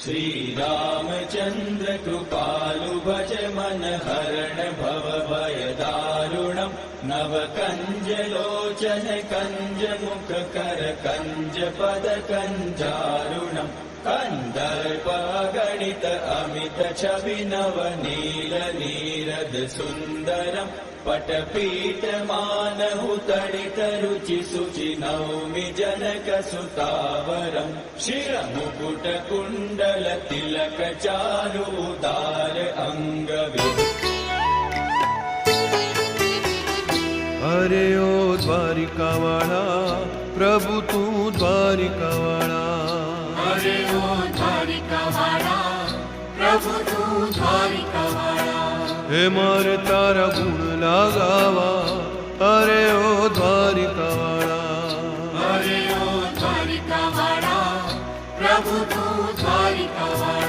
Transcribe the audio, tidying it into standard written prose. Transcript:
श्री रामचंद्र कृपालु भज मन हरण भव भय दारुणम् नव कंज लोचन कंज मुख कर कंज पद कंजारुणम् कंदर्प गणित अमित छवि नव नील नीरद सुंदरम् पटपीठ मानहु तडित रुचि सुचि नौमि जनक सुतावरम् शिर मुकुट कुंडल तिलक चारु उदार अंग अरे ओ द्वारिका वाला प्रभु तू द्वारिका वाला अरे ओ द्वारिका वाला प्रभु तू द्वारिका वाला हे मारे तारा गुण लगावा अरे ओ द्वारिका वाला अरे ओ द्वारिका वाला प्रभु तू द्वारिका वाला